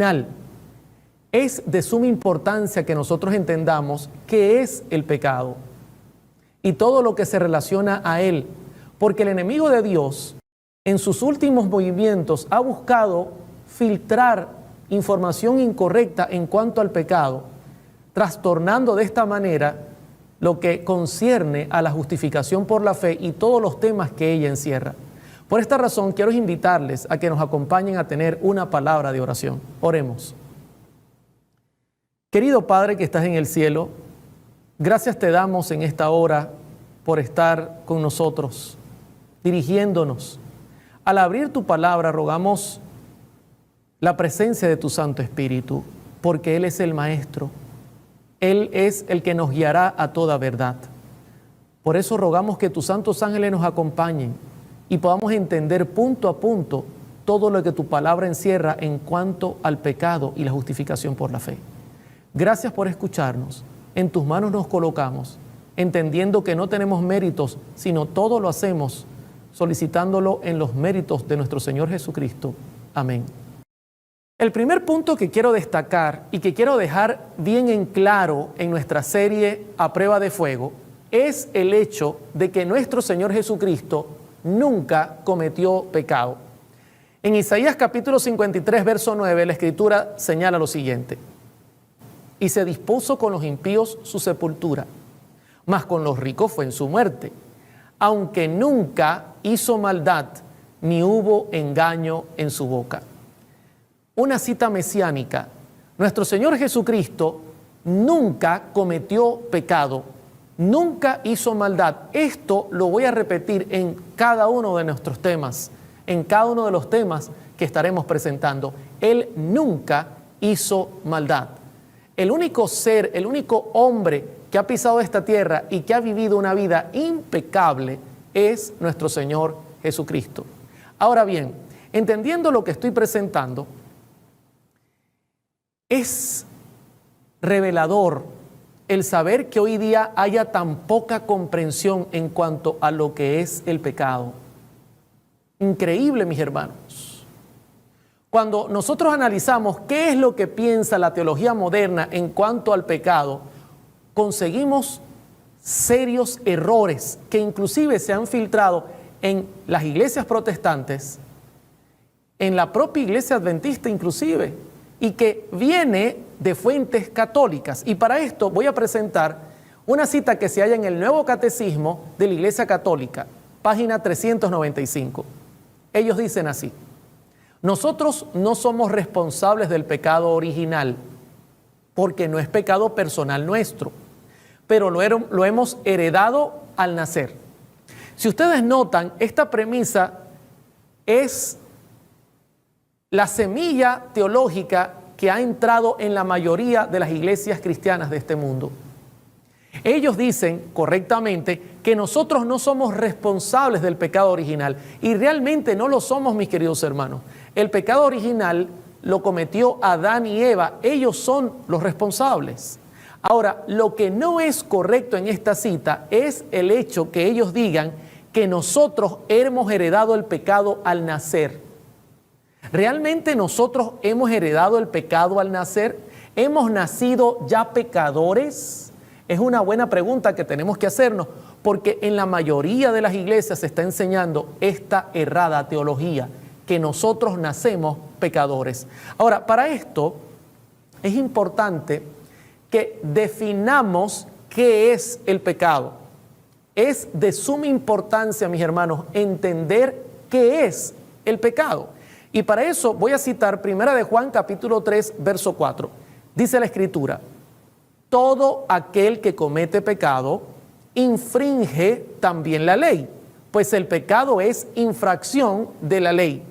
original. Es de suma importancia que nosotros entendamos qué es el pecado y todo lo que se relaciona a él, porque el enemigo de Dios en sus últimos movimientos ha buscado filtrar información incorrecta en cuanto al pecado, trastornando de esta manera lo que concierne a la justificación por la fe y todos los temas que ella encierra. Por esta razón quiero invitarles a que nos acompañen a tener una palabra de oración. Oremos. Querido Padre que estás en el cielo, gracias te damos en esta hora por estar con nosotros, dirigiéndonos. Al abrir tu palabra rogamos la presencia de tu Santo Espíritu, porque Él es el Maestro. Él es el que nos guiará a toda verdad. Por eso rogamos que tus santos ángeles nos acompañen y podamos entender punto a punto todo lo que tu palabra encierra en cuanto al pecado y la justificación por la fe. Gracias por escucharnos. En tus manos nos colocamos, entendiendo que no tenemos méritos, sino todo lo hacemos solicitándolo en los méritos de nuestro Señor Jesucristo. Amén. El primer punto que quiero destacar y que quiero dejar bien en claro en nuestra serie A Prueba de Fuego es el hecho de que nuestro Señor Jesucristo nunca cometió pecado. En Isaías capítulo 53, verso 9, la Escritura señala lo siguiente: y se dispuso con los impíos su sepultura, mas con los ricos fue en su muerte, aunque nunca hizo maldad, ni hubo engaño en su boca. Una cita mesiánica. Nuestro Señor Jesucristo nunca cometió pecado, nunca hizo maldad. Esto lo voy a repetir en cada uno de nuestros temas, en cada uno de los temas que estaremos presentando. Él nunca hizo maldad. El único ser, el único hombre que ha pisado esta tierra y que ha vivido una vida impecable es nuestro Señor Jesucristo. Ahora bien, entendiendo lo que estoy presentando, es revelador el saber que hoy día haya tan poca comprensión en cuanto a lo que es el pecado. Increíble, mis hermanos. Cuando nosotros analizamos qué es lo que piensa la teología moderna en cuanto al pecado, conseguimos serios errores que inclusive se han filtrado en las iglesias protestantes, en la propia iglesia adventista inclusive, y que viene de fuentes católicas. Y para esto voy a presentar una cita que se halla en el Nuevo Catecismo de la Iglesia Católica, página 395. Ellos dicen así: nosotros no somos responsables del pecado original, porque no es pecado personal nuestro, pero lo hemos heredado al nacer. Si ustedes notan, esta premisa es la semilla teológica que ha entrado en la mayoría de las iglesias cristianas de este mundo. Ellos dicen correctamente que nosotros no somos responsables del pecado original, y realmente no lo somos, mis queridos hermanos. El pecado original lo cometió Adán y Eva, ellos son los responsables. Ahora, lo que no es correcto en esta cita es el hecho que ellos digan que nosotros hemos heredado el pecado al nacer. ¿Realmente nosotros hemos heredado el pecado al nacer? ¿Hemos nacido ya pecadores? Es una buena pregunta que tenemos que hacernos, porque en la mayoría de las iglesias se está enseñando esta errada teología, que nosotros nacemos pecadores. Ahora, para esto es importante que definamos qué es el pecado. Es de suma importancia, mis hermanos, entender qué es el pecado. Y para eso voy a citar 1 de Juan capítulo 3, verso 4. Dice la Escritura: todo aquel que comete pecado infringe también la ley, pues el pecado es infracción de la ley.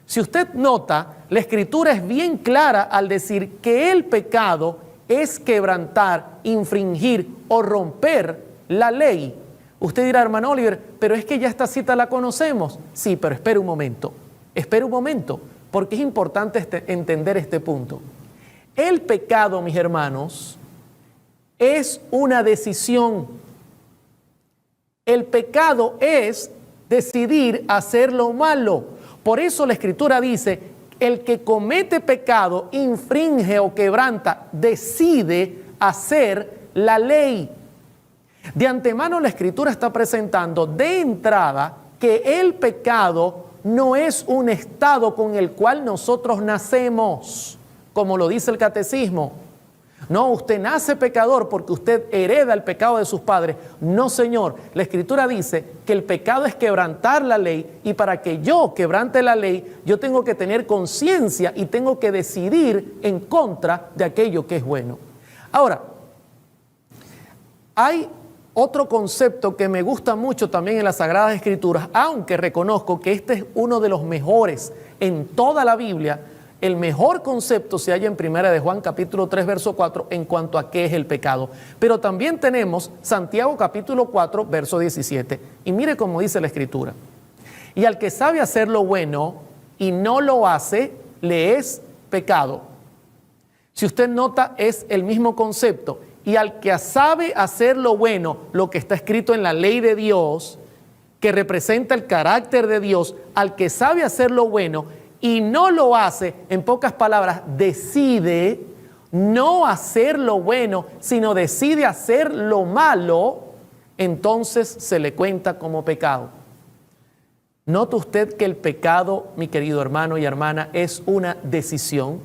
Si usted nota, la Escritura es bien clara al decir que el pecado es quebrantar, infringir o romper la ley. Usted dirá, hermano Oliver, pero es que ya esta cita la conocemos. Sí, pero espere un momento, porque es importante entender este punto. El pecado, mis hermanos, es una decisión. El pecado es decidir hacer lo malo. Por eso la Escritura dice el que comete pecado, infringe o quebranta, decide hacer la ley. De antemano la Escritura está presentando de entrada que el pecado no es un estado con el cual nosotros nacemos, como lo dice el catecismo. No, usted nace pecador porque usted hereda el pecado de sus padres. No, señor. La Escritura dice que el pecado es quebrantar la ley, y para que yo quebrante la ley, yo tengo que tener conciencia y tengo que decidir en contra de aquello que es bueno. Ahora, hay otro concepto que me gusta mucho también en las Sagradas Escrituras, aunque reconozco que este es uno de los mejores en toda la Biblia. El mejor concepto se halla en 1 de Juan capítulo 3 verso 4 en cuanto a qué es el pecado. Pero también tenemos Santiago capítulo 4 verso 17. Y mire cómo dice la Escritura. Y al que sabe hacer lo bueno y no lo hace, le es pecado. Si usted nota, es el mismo concepto. Y al que sabe hacer lo bueno, lo que está escrito en la ley de Dios, que representa el carácter de Dios, al que sabe hacer lo bueno y no lo hace, en pocas palabras, decide no hacer lo bueno, sino decide hacer lo malo, entonces se le cuenta como pecado. ¿Nota usted que el pecado, mi querido hermano y hermana, es una decisión?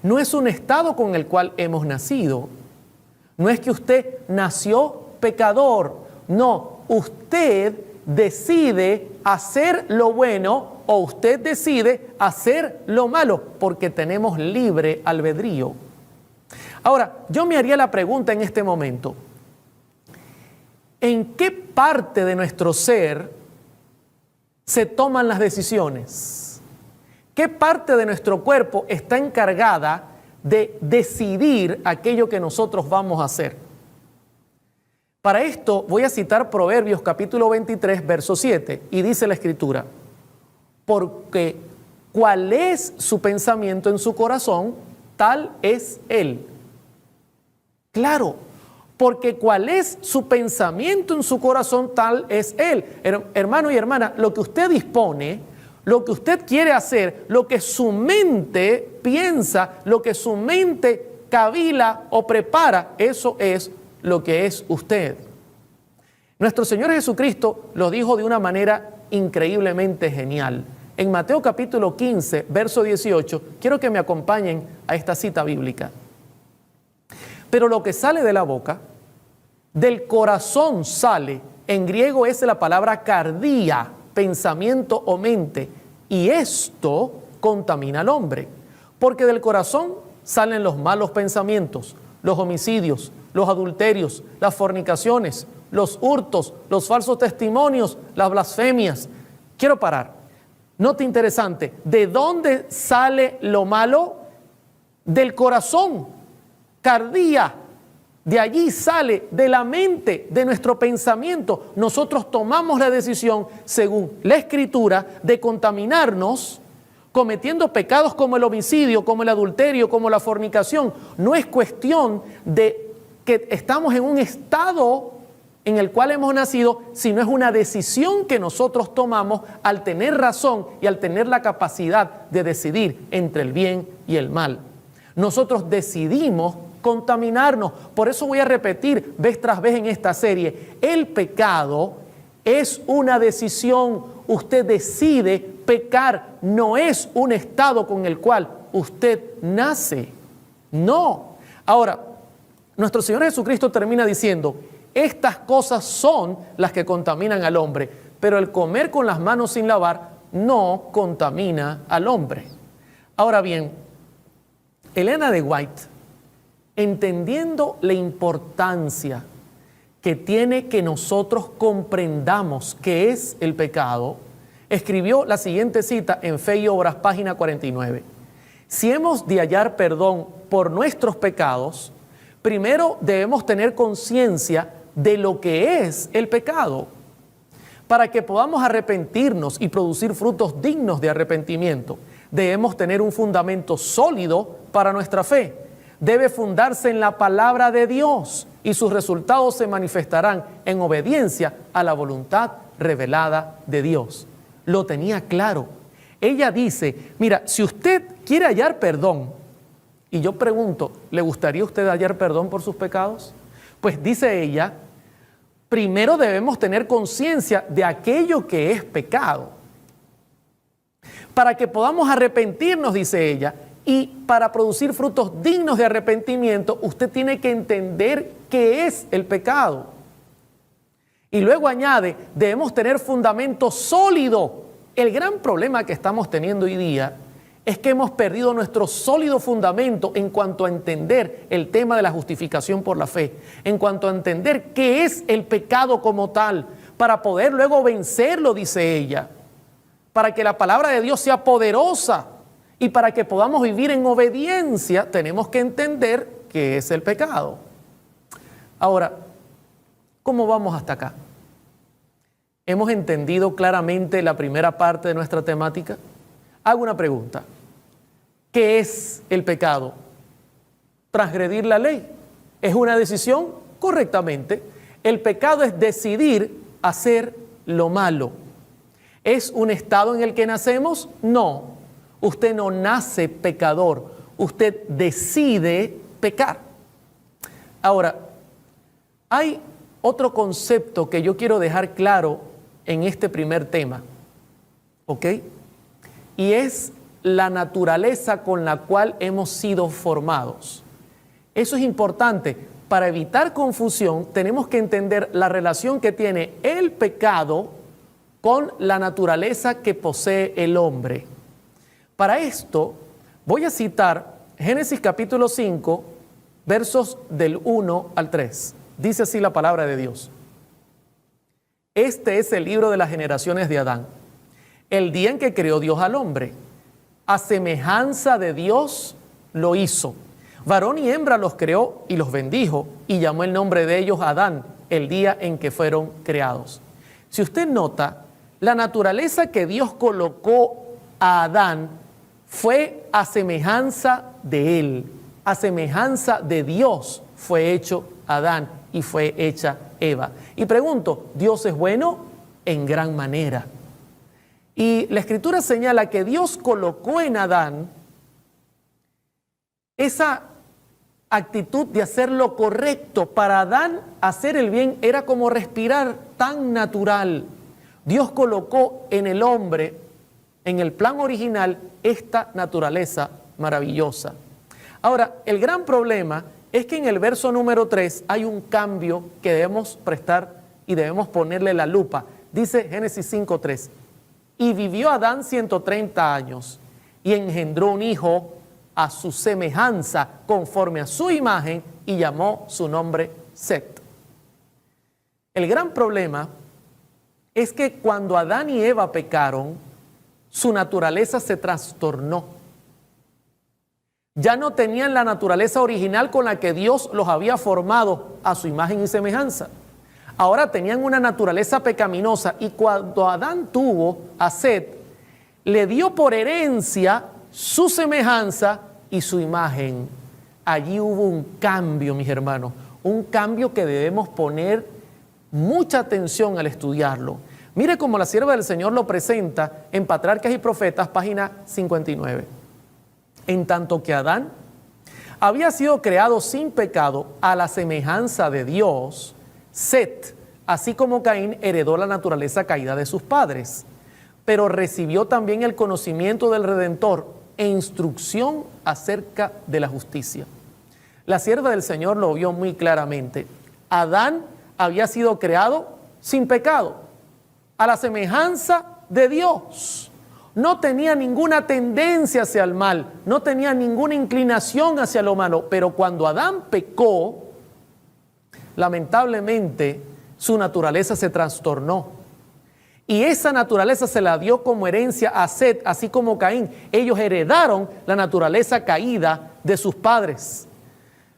No es un estado con el cual hemos nacido. No es que usted nació pecador. No, usted decide hacer lo bueno o usted decide hacer lo malo, porque tenemos libre albedrío. Ahora, yo me haría la pregunta en este momento: ¿en qué parte de nuestro ser se toman las decisiones? ¿Qué parte de nuestro cuerpo está encargada de decidir aquello que nosotros vamos a hacer? Para esto voy a citar Proverbios capítulo 23, verso 7, y dice la Escritura: porque cuál es su pensamiento en su corazón, tal es él. Claro, porque cuál es su pensamiento en su corazón, tal es él. Hermano y hermana, lo que usted dispone, lo que usted quiere hacer, lo que su mente piensa, lo que su mente cavila o prepara, eso es lo que es usted. Nuestro Señor Jesucristo lo dijo de una manera increíblemente genial. En Mateo capítulo 15, verso 18, quiero que me acompañen a esta cita bíblica. Pero lo que sale de la boca, del corazón sale, en griego es la palabra cardia, pensamiento o mente, y esto contamina al hombre, porque del corazón salen los malos pensamientos, los homicidios, los adulterios, las fornicaciones, los hurtos, los falsos testimonios, las blasfemias. Quiero parar. Nota interesante, ¿de dónde sale lo malo? Del corazón, cardia. De allí sale, de la mente, de nuestro pensamiento. Nosotros tomamos la decisión, según la Escritura, de contaminarnos cometiendo pecados como el homicidio, como el adulterio, como la fornicación. No es cuestión de que estamos en un estado en el cual hemos nacido, sino es una decisión que nosotros tomamos al tener razón y al tener la capacidad de decidir entre el bien y el mal. Nosotros decidimos contaminarnos. Por eso voy a repetir vez tras vez en esta serie: el pecado es una decisión. Usted decide pecar, no es un estado con el cual usted nace. No. Ahora, nuestro Señor Jesucristo termina diciendo: estas cosas son las que contaminan al hombre, pero el comer con las manos sin lavar no contamina al hombre. Ahora bien, Elena de White, entendiendo la importancia que tiene que nosotros comprendamos qué es el pecado, escribió la siguiente cita en Fe y Obras, página 49. Si hemos de hallar perdón por nuestros pecados, primero debemos tener conciencia de lo que es el pecado, para que podamos arrepentirnos y producir frutos dignos de arrepentimiento. Debemos tener un fundamento sólido para nuestra fe. Debe fundarse en la palabra de Dios y sus resultados se manifestarán en obediencia a la voluntad revelada de Dios. Lo tenía claro. Ella dice, mira, si usted quiere hallar perdón, y yo pregunto, ¿le gustaría a usted hallar perdón por sus pecados? Pues dice ella, primero debemos tener conciencia de aquello que es pecado. Para que podamos arrepentirnos, dice ella, y para producir frutos dignos de arrepentimiento, usted tiene que entender qué es el pecado. Y luego añade, debemos tener fundamento sólido. El gran problema que estamos teniendo hoy día es que hemos perdido nuestro sólido fundamento en cuanto a entender el tema de la justificación por la fe, en cuanto a entender qué es el pecado como tal, para poder luego vencerlo, dice ella, para que la palabra de Dios sea poderosa y para que podamos vivir en obediencia, tenemos que entender qué es el pecado. Ahora, ¿cómo vamos hasta acá? ¿Hemos entendido claramente la primera parte de nuestra temática? Hago una pregunta. ¿Qué es el pecado? ¿Transgredir la ley? ¿Es una decisión? Correctamente. El pecado es decidir hacer lo malo. ¿Es un estado en el que nacemos? No. Usted no nace pecador. Usted decide pecar. Ahora, hay otro concepto que yo quiero dejar claro en este primer tema, ¿ok? Y es la naturaleza con la cual hemos sido formados. Eso es importante. Para evitar confusión, tenemos que entender la relación que tiene el pecado con la naturaleza que posee el hombre. Para esto, voy a citar Génesis capítulo 5, versos del 1 al 3. Dice así la palabra de Dios. Este es el libro de las generaciones de Adán, el día en que creó Dios al hombre. A semejanza de Dios lo hizo. Varón y hembra los creó y los bendijo y llamó el nombre de ellos Adán, el día en que fueron creados. Si usted nota, la naturaleza que Dios colocó a Adán fue a semejanza de él, a semejanza de Dios fue hecho Adán y fue hecha Eva. Y pregunto, ¿Dios es bueno? En gran manera. Y la Escritura señala que Dios colocó en Adán esa actitud de hacer lo correcto. Para Adán, hacer el bien era como respirar, tan natural. Dios colocó en el hombre, en el plan original, esta naturaleza maravillosa. Ahora, el gran problema es que en el verso número 3 hay un cambio que debemos prestar y debemos ponerle la lupa. Dice Génesis 5:3. Y vivió Adán 130 años y engendró un hijo a su semejanza, conforme a su imagen, y llamó su nombre Set. El gran problema es que cuando Adán y Eva pecaron, su naturaleza se trastornó. Ya no tenían la naturaleza original con la que Dios los había formado a su imagen y semejanza. Ahora tenían una naturaleza pecaminosa y cuando Adán tuvo a Set, le dio por herencia su semejanza y su imagen. Allí hubo un cambio, mis hermanos, un cambio que debemos poner mucha atención al estudiarlo. Mire cómo la sierva del Señor lo presenta en Patriarcas y Profetas, página 59. En tanto que Adán había sido creado sin pecado a la semejanza de Dios, Set, así como Caín, heredó la naturaleza caída de sus padres, pero recibió también el conocimiento del Redentor e instrucción acerca de la justicia. La sierva del Señor lo vio muy claramente. Adán había sido creado sin pecado, a la semejanza de Dios. No tenía ninguna tendencia hacia el mal, no tenía ninguna inclinación hacia lo malo, pero cuando Adán pecó, lamentablemente su naturaleza se trastornó. Y esa naturaleza se la dio como herencia a Set, así como Caín. Ellos heredaron la naturaleza caída de sus padres,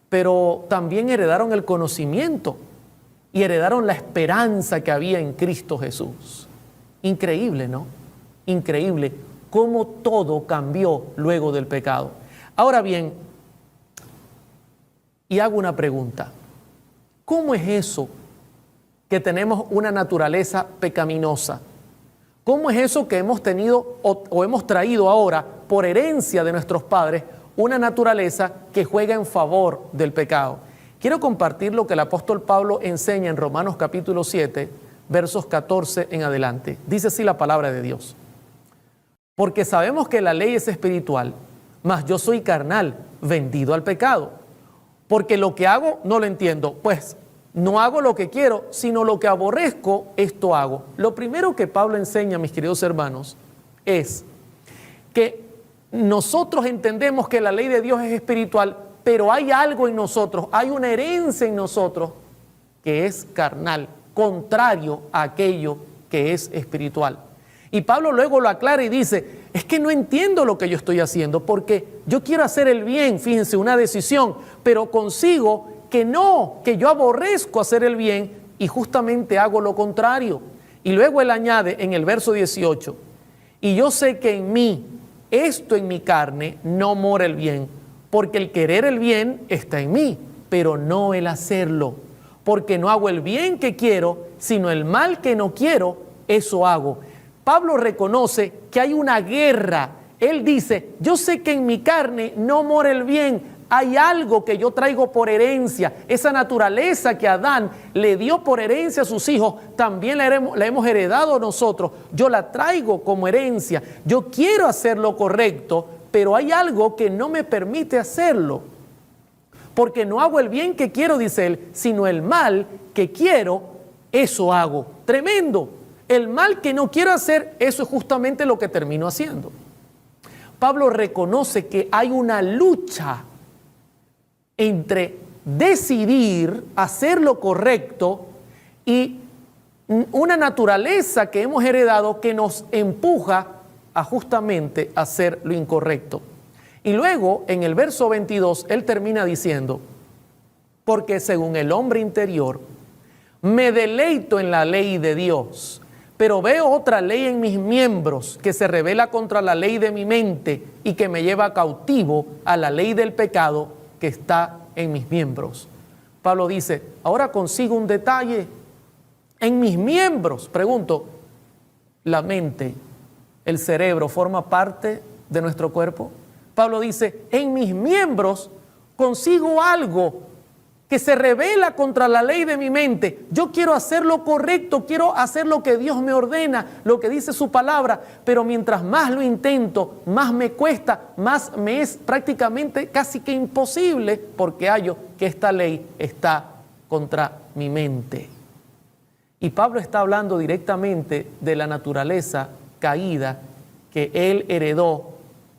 pero también heredaron el conocimiento y heredaron la esperanza que había en Cristo Jesús. Increíble, ¿no? Increíble cómo todo cambió luego del pecado. Ahora bien, y hago una pregunta. ¿Cómo es eso que tenemos una naturaleza pecaminosa? ¿Cómo es eso que hemos tenido o hemos traído ahora por herencia de nuestros padres una naturaleza que juega en favor del pecado? Quiero compartir lo que el apóstol Pablo enseña en Romanos capítulo 7, versos 14 en adelante. Dice así la palabra de Dios. Porque sabemos que la ley es espiritual, mas yo soy carnal, vendido al pecado. Porque lo que hago no lo entiendo, pues no hago lo que quiero, sino lo que aborrezco, esto hago. Lo primero que Pablo enseña, mis queridos hermanos, es que nosotros entendemos que la ley de Dios es espiritual, pero hay algo en nosotros, hay una herencia en nosotros que es carnal, contrario a aquello que es espiritual. Y Pablo luego lo aclara y dice, es que no entiendo lo que yo estoy haciendo, porque yo quiero hacer el bien, fíjense, una decisión, pero consigo que no, que yo aborrezco hacer el bien y justamente hago lo contrario. Y luego él añade en el verso 18, y yo sé que en mí, esto en mi carne, no mora el bien, porque el querer el bien está en mí, pero no el hacerlo, porque no hago el bien que quiero, sino el mal que no quiero, eso hago. Pablo reconoce que hay una guerra. Él dice, yo sé que en mi carne no mora el bien, hay algo que yo traigo por herencia, esa naturaleza que Adán le dio por herencia a sus hijos, también la hemos heredado nosotros, yo la traigo como herencia, yo quiero hacer lo correcto, pero hay algo que no me permite hacerlo, porque no hago el bien que quiero, dice él, sino el mal que quiero, eso hago. Tremendo. El mal que no quiero hacer, eso es justamente lo que termino haciendo. Pablo reconoce que hay una lucha entre decidir hacer lo correcto y una naturaleza que hemos heredado que nos empuja a justamente hacer lo incorrecto. Y luego, en el verso 22, él termina diciendo, porque según el hombre interior, me deleito en la ley de Dios, pero veo otra ley en mis miembros que se rebela contra la ley de mi mente y que me lleva cautivo a la ley del pecado que está en mis miembros. Pablo dice, ahora consigo un detalle. En mis miembros, pregunto, ¿la mente, el cerebro forma parte de nuestro cuerpo? Pablo dice, en mis miembros consigo algo que se rebela contra la ley de mi mente. Yo quiero hacer lo correcto, quiero hacer lo que Dios me ordena, lo que dice su palabra, pero mientras más lo intento, más me cuesta, más me es prácticamente casi que imposible, porque hallo que esta ley está contra mi mente. Y Pablo está hablando directamente de la naturaleza caída que él heredó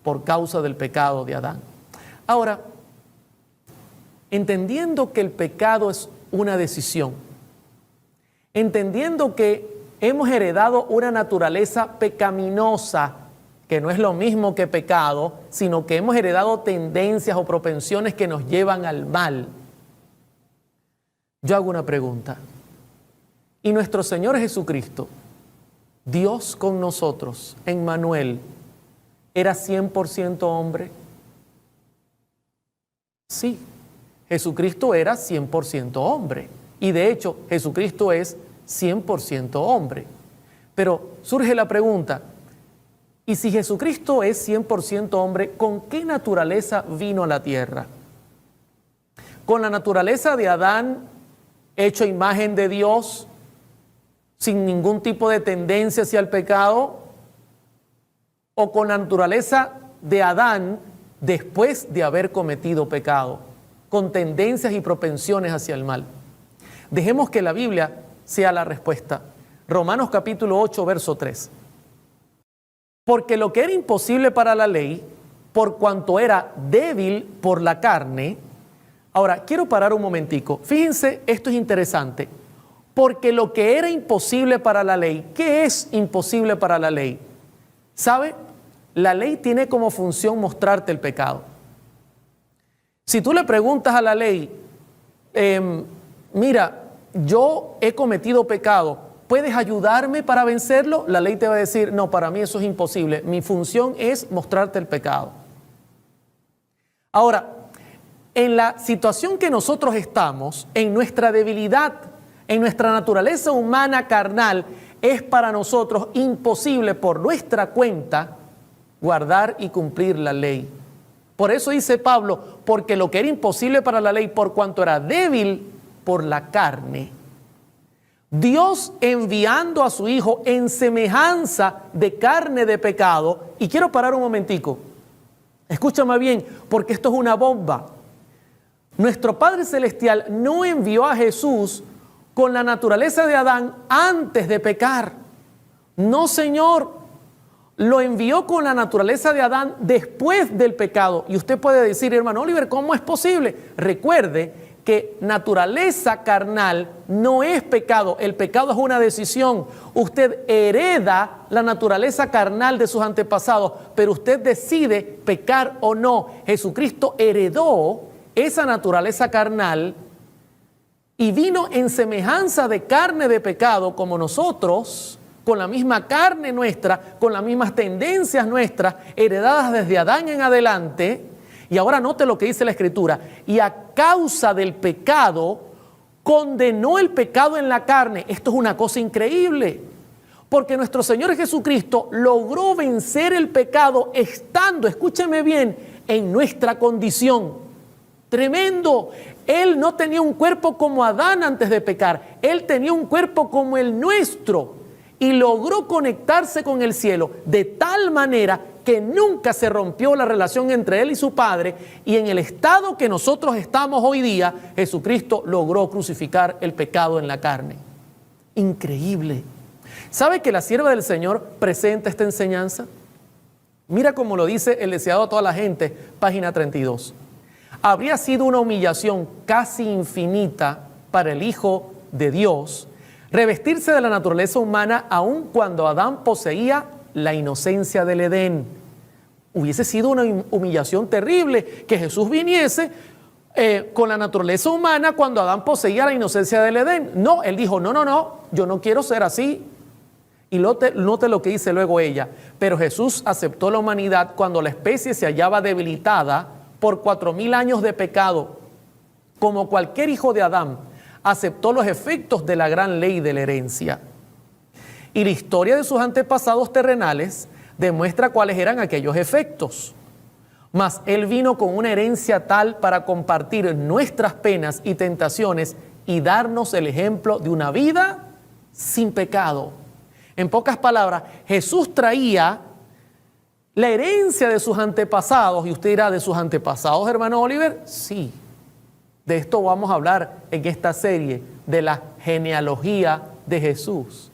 por causa del pecado de Adán. Ahora, entendiendo que el pecado es una decisión, entendiendo que hemos heredado una naturaleza pecaminosa, que no es lo mismo que pecado, sino que hemos heredado tendencias o propensiones que nos llevan al mal. Yo hago una pregunta. ¿Y nuestro Señor Jesucristo, Dios con nosotros, Emmanuel, era 100% hombre? Sí. Jesucristo era 100% hombre y de hecho Jesucristo es 100% hombre. Pero surge la pregunta, ¿y si Jesucristo es 100% hombre, con qué naturaleza vino a la tierra? ¿Con la naturaleza de Adán, hecho imagen de Dios, sin ningún tipo de tendencia hacia el pecado? ¿O con la naturaleza de Adán después de haber cometido pecado, con tendencias y propensiones hacia el mal? Dejemos que la Biblia sea la respuesta. Romanos capítulo 8, verso 3. Porque lo que era imposible para la ley, por cuanto era débil por la carne. Ahora, quiero parar un momentico. Fíjense, esto es interesante. Porque lo que era imposible para la ley, ¿qué es imposible para la ley? ¿Sabe? La ley tiene como función mostrarte el pecado. Si tú le preguntas a la ley, mira, yo he cometido pecado, ¿puedes ayudarme para vencerlo? La ley te va a decir, no, para mí eso es imposible. Mi función es mostrarte el pecado. Ahora, en la situación que nosotros estamos, en nuestra debilidad, en nuestra naturaleza humana carnal, es para nosotros imposible por nuestra cuenta guardar y cumplir la ley. Por eso dice Pablo, porque lo que era imposible para la ley, por cuanto era débil por la carne, Dios enviando a su Hijo en semejanza de carne de pecado. Y quiero parar un momentico. Escúchame bien, porque esto es una bomba. Nuestro Padre Celestial no envió a Jesús con la naturaleza de Adán antes de pecar. No, Señor. Lo envió con la naturaleza de Adán después del pecado. Y usted puede decir, hermano Oliver, ¿cómo es posible? Recuerde que naturaleza carnal no es pecado. El pecado es una decisión. Usted hereda la naturaleza carnal de sus antepasados, pero usted decide pecar o no. Jesucristo heredó esa naturaleza carnal y vino en semejanza de carne de pecado como nosotros, con la misma carne nuestra, con las mismas tendencias nuestras, heredadas desde Adán en adelante. Y ahora note lo que dice la Escritura. Y a causa del pecado, condenó el pecado en la carne. Esto es una cosa increíble. Porque nuestro Señor Jesucristo logró vencer el pecado estando, escúcheme bien, en nuestra condición. Tremendo. Él no tenía un cuerpo como Adán antes de pecar. Él tenía un cuerpo como el nuestro. Y logró conectarse con el cielo de tal manera que nunca se rompió la relación entre él y su Padre, y en el estado que nosotros estamos hoy día, Jesucristo logró crucificar el pecado en la carne. Increíble. ¿Sabe que la sierva del Señor presenta esta enseñanza? Mira cómo lo dice el deseado a toda la gente, página 32. Habría sido una humillación casi infinita para el Hijo de Dios revestirse de la naturaleza humana aun cuando Adán poseía la inocencia del Edén. Hubiese sido una humillación terrible que Jesús viniese con la naturaleza humana cuando Adán poseía la inocencia del Edén. No, él dijo, no, yo no quiero ser así. Y note lo que dice luego ella. Pero Jesús aceptó la humanidad cuando la especie se hallaba debilitada por 4000 años de pecado. Como cualquier hijo de Adán, aceptó los efectos de la gran ley de la herencia. Y la historia de sus antepasados terrenales demuestra cuáles eran aquellos efectos. Mas Él vino con una herencia tal para compartir nuestras penas y tentaciones y darnos el ejemplo de una vida sin pecado. En pocas palabras, Jesús traía la herencia de sus antepasados. Y usted dirá, ¿de sus antepasados, hermano Oliver? Sí. De esto vamos a hablar en esta serie de la genealogía de Jesús.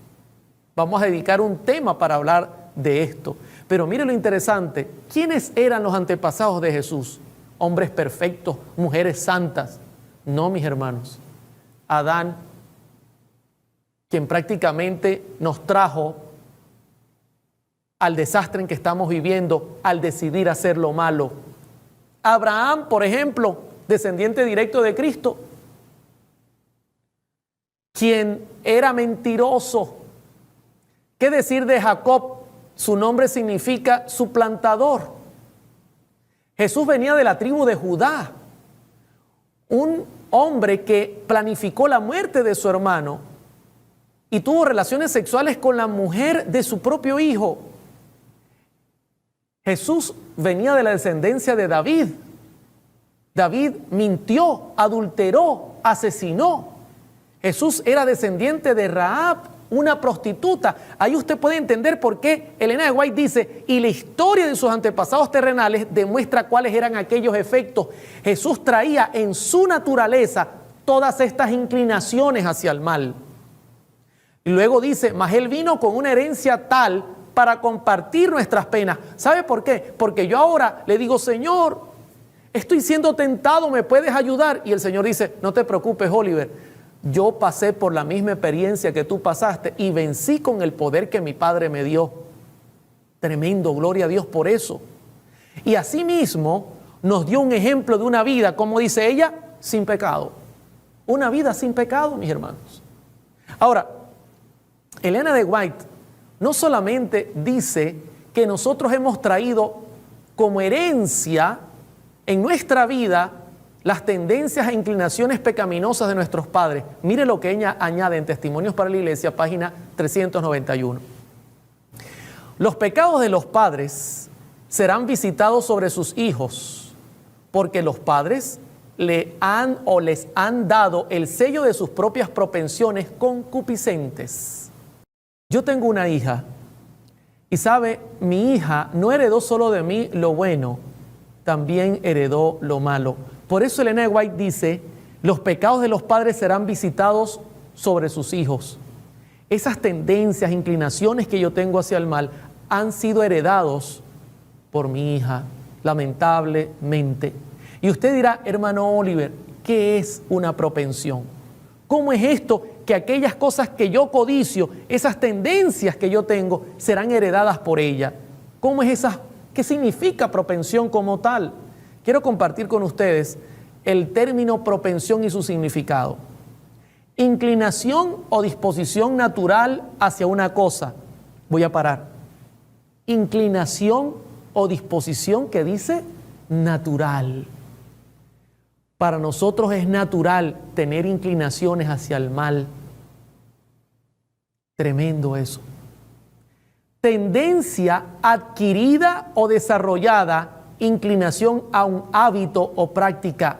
Vamos a dedicar un tema para hablar de esto. Pero mire lo interesante, ¿quiénes eran los antepasados de Jesús? Hombres perfectos, mujeres santas. No, mis hermanos. Adán, quien prácticamente nos trajo al desastre en que estamos viviendo al decidir hacer lo malo. Abraham, por ejemplo, descendiente directo de Cristo, quien era mentiroso. ¿Qué decir de Jacob? Su nombre significa suplantador. Jesús venía de la tribu de Judá, un hombre que planificó la muerte de su hermano y tuvo relaciones sexuales con la mujer de su propio hijo. Jesús venía de la descendencia de David. David mintió, adulteró, asesinó. Jesús era descendiente de Rahab, una prostituta. Ahí usted puede entender por qué Elena de White dice, y la historia de sus antepasados terrenales demuestra cuáles eran aquellos efectos. Jesús traía en su naturaleza todas estas inclinaciones hacia el mal. Y luego dice, mas Él vino con una herencia tal para compartir nuestras penas. ¿Sabe por qué? Porque yo ahora le digo, Señor, estoy siendo tentado, ¿me puedes ayudar? Y el Señor dice, no te preocupes, Oliver, yo pasé por la misma experiencia que tú pasaste y vencí con el poder que mi Padre me dio. Tremendo, gloria a Dios por eso. Y asimismo nos dio un ejemplo de una vida, como dice ella, sin pecado. Una vida sin pecado, mis hermanos. Ahora, Elena de White no solamente dice que nosotros hemos traído como herencia en nuestra vida las tendencias e inclinaciones pecaminosas de nuestros padres. Mire lo que ella añade en Testimonios para la Iglesia, página 391. Los pecados de los padres serán visitados sobre sus hijos, porque los padres les han dado el sello de sus propias propensiones concupiscentes. Yo tengo una hija, y sabe, mi hija no heredó solo de mí lo bueno, también heredó lo malo. Por eso Elena de White dice, los pecados de los padres serán visitados sobre sus hijos. Esas tendencias, inclinaciones que yo tengo hacia el mal han sido heredados por mi hija, lamentablemente. Y usted dirá, hermano Oliver, ¿qué es una propensión? ¿Cómo es esto que aquellas cosas que yo codicio, esas tendencias que yo tengo, serán heredadas por ella? ¿Cómo es esa? ¿Qué significa propensión como tal? Quiero compartir con ustedes el término propensión y su significado. Inclinación o disposición natural hacia una cosa. Voy a parar. Inclinación o disposición que dice natural. Para nosotros es natural tener inclinaciones hacia el mal. Tremendo eso. Tendencia adquirida o desarrollada, inclinación a un hábito o práctica.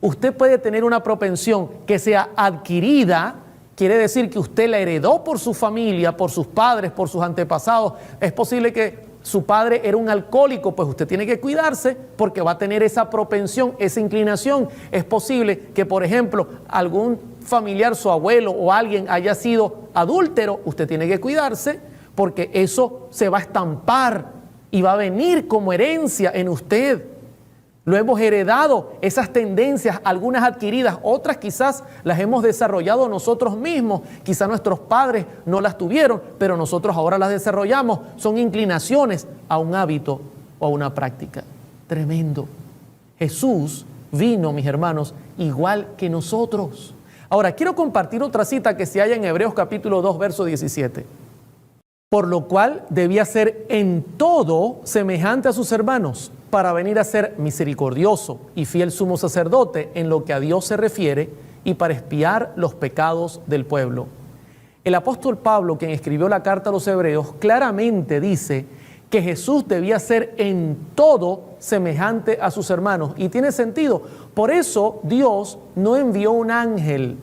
Usted puede tener una propensión que sea adquirida, quiere decir que usted la heredó por su familia, por sus padres, por sus antepasados. Es posible que su padre era un alcohólico, pues usted tiene que cuidarse porque va a tener esa propensión, esa inclinación. Es posible que, por ejemplo, algún familiar, su abuelo o alguien haya sido adúltero, usted tiene que cuidarse porque eso se va a estampar y va a venir como herencia en usted. Lo hemos heredado, esas tendencias, algunas adquiridas, otras quizás las hemos desarrollado nosotros mismos. Quizás nuestros padres no las tuvieron, pero nosotros ahora las desarrollamos. Son inclinaciones a un hábito o a una práctica. Tremendo. Jesús vino, mis hermanos, igual que nosotros. Ahora, quiero compartir otra cita que se halla en Hebreos capítulo 2, verso 17. Por lo cual debía ser en todo semejante a sus hermanos, para venir a ser misericordioso y fiel sumo sacerdote en lo que a Dios se refiere y para expiar los pecados del pueblo. El apóstol Pablo, quien escribió la carta a los Hebreos, claramente dice que Jesús debía ser en todo semejante a sus hermanos. Y tiene sentido. Por eso Dios no envió un ángel.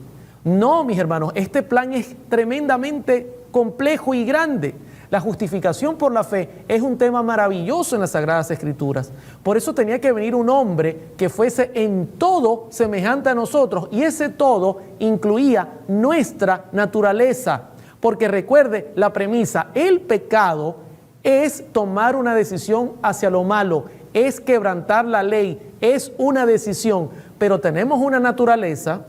No, mis hermanos, este plan es tremendamente complejo y grande. La justificación por la fe es un tema maravilloso en las Sagradas Escrituras. Por eso tenía que venir un hombre que fuese en todo semejante a nosotros, y ese todo incluía nuestra naturaleza. Porque recuerde la premisa, el pecado es tomar una decisión hacia lo malo, es quebrantar la ley, es una decisión, pero tenemos una naturaleza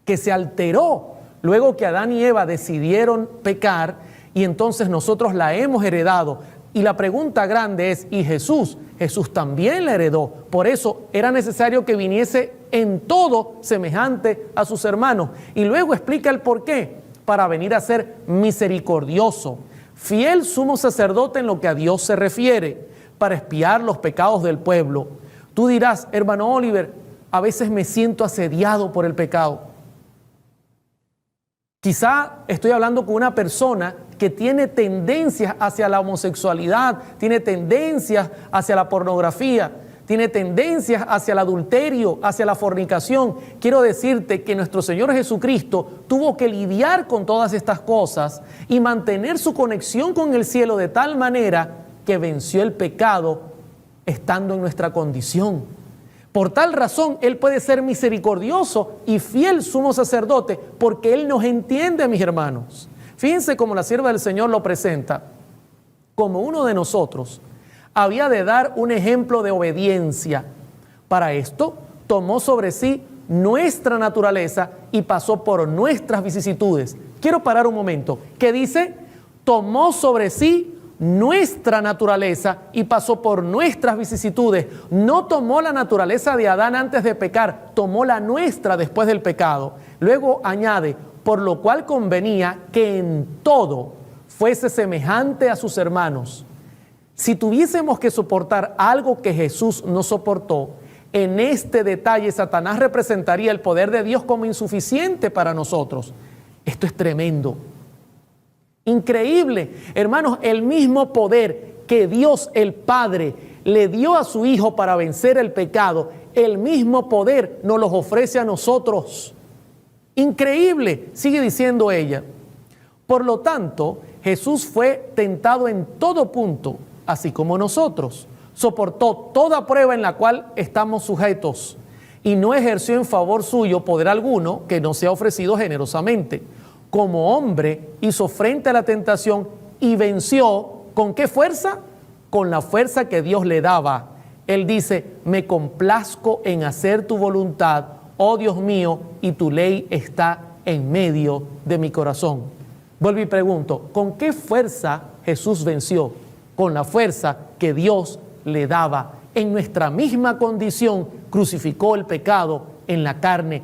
que se alteró luego que Adán y Eva decidieron pecar, y entonces nosotros la hemos heredado. Y la pregunta grande es, ¿y Jesús? Jesús también la heredó. Por eso era necesario que viniese en todo semejante a sus hermanos. Y luego explica el por qué. Para venir a ser misericordioso, fiel sumo sacerdote en lo que a Dios se refiere, para expiar los pecados del pueblo. Tú dirás, hermano Oliver, a veces me siento asediado por el pecado. Quizá estoy hablando con una persona que tiene tendencias hacia la homosexualidad, tiene tendencias hacia la pornografía, tiene tendencias hacia el adulterio, hacia la fornicación. Quiero decirte que nuestro Señor Jesucristo tuvo que lidiar con todas estas cosas y mantener su conexión con el cielo de tal manera que venció el pecado estando en nuestra condición. Por tal razón, Él puede ser misericordioso y fiel sumo sacerdote, porque Él nos entiende, mis hermanos. Fíjense cómo la sierva del Señor lo presenta. Como uno de nosotros, había de dar un ejemplo de obediencia. Para esto, tomó sobre sí nuestra naturaleza y pasó por nuestras vicisitudes. Quiero parar un momento. ¿Qué dice? Tomó sobre sí nuestra naturaleza y pasó por nuestras vicisitudes. No tomó la naturaleza de Adán antes de pecar, tomó la nuestra después del pecado. Luego añade, por lo cual convenía que en todo fuese semejante a sus hermanos. Si tuviésemos que soportar algo que Jesús no soportó, En este detalle, Satanás representaría el poder de Dios como insuficiente para nosotros. Esto es tremendo. Increíble. Hermanos, el mismo poder que Dios el Padre le dio a su Hijo para vencer el pecado, el mismo poder nos los ofrece a nosotros. Increíble, sigue diciendo ella. Por lo tanto, Jesús fue tentado en todo punto, así como nosotros. Soportó toda prueba en la cual estamos sujetos y no ejerció en favor suyo poder alguno que no sea ofrecido generosamente. Como hombre hizo frente a la tentación y venció. ¿Con qué fuerza? Con la fuerza que Dios le daba. Él dice, me complazco en hacer tu voluntad, oh Dios mío, y tu ley está en medio de mi corazón. Vuelvo y pregunto, ¿con qué fuerza Jesús venció? Con la fuerza que Dios le daba. En nuestra misma condición crucificó el pecado en la carne,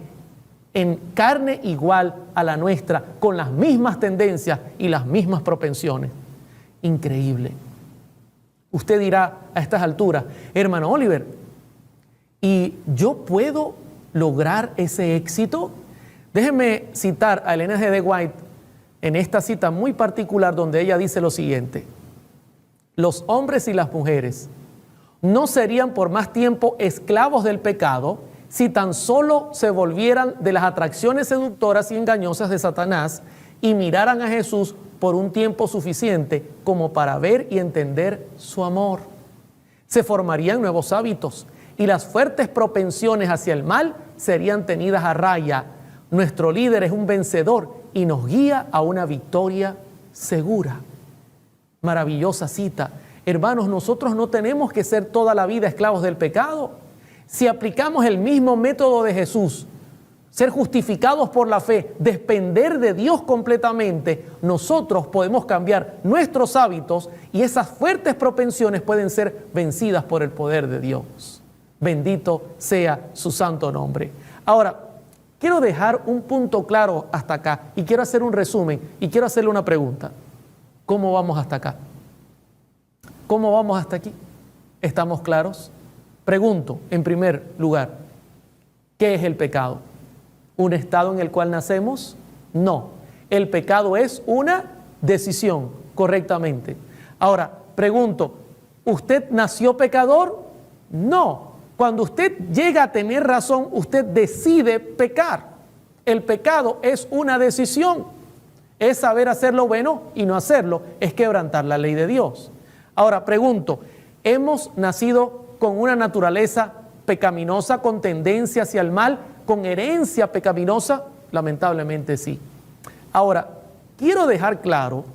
en carne igual a la nuestra, con las mismas tendencias y las mismas propensiones. Increíble. Usted dirá a estas alturas, hermano Oliver, ¿y yo puedo lograr ese éxito? Déjeme citar a Ellen G. White en esta cita muy particular donde ella dice lo siguiente: los hombres y las mujeres no serían por más tiempo esclavos del pecado si tan solo se volvieran de las atracciones seductoras y engañosas de Satanás y miraran a Jesús por un tiempo suficiente como para ver y entender su amor. Se formarían nuevos hábitos y las fuertes propensiones hacia el mal serían tenidas a raya. Nuestro líder es un vencedor y nos guía a una victoria segura. Maravillosa cita. Hermanos, nosotros no tenemos que ser toda la vida esclavos del pecado. Si aplicamos el mismo método de Jesús, ser justificados por la fe, depender de Dios completamente, nosotros podemos cambiar nuestros hábitos y esas fuertes propensiones pueden ser vencidas por el poder de Dios. Bendito sea su santo nombre. Ahora, quiero dejar un punto claro hasta acá y quiero hacer un resumen y quiero hacerle una pregunta. ¿Cómo vamos hasta acá? ¿Cómo vamos hasta aquí? ¿Estamos claros? Pregunto, en primer lugar, ¿qué es el pecado? ¿Un estado en el cual nacemos? No. El pecado es una decisión, correctamente. Ahora, pregunto, ¿usted nació pecador? No. Cuando usted llega a tener razón, usted decide pecar. El pecado es una decisión. Es saber hacer lo bueno y no hacerlo. Es quebrantar la ley de Dios. Ahora, pregunto, ¿hemos nacido con una naturaleza pecaminosa, con tendencia hacia el mal, con herencia pecaminosa? Lamentablemente sí. Ahora, quiero dejar claro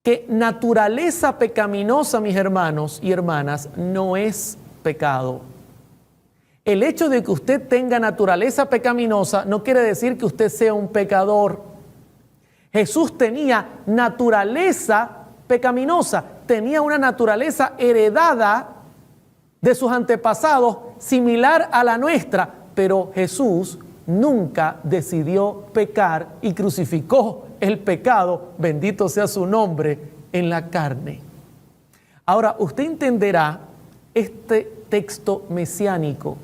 que naturaleza pecaminosa, mis hermanos y hermanas, no es pecado. El hecho de que usted tenga naturaleza pecaminosa no quiere decir que usted sea un pecador. Jesús tenía naturaleza pecaminosa, tenía una naturaleza heredada de sus antepasados similar a la nuestra, pero Jesús nunca decidió pecar y crucificó el pecado, bendito sea su nombre, en la carne. Ahora, usted entenderá, este texto mesiánico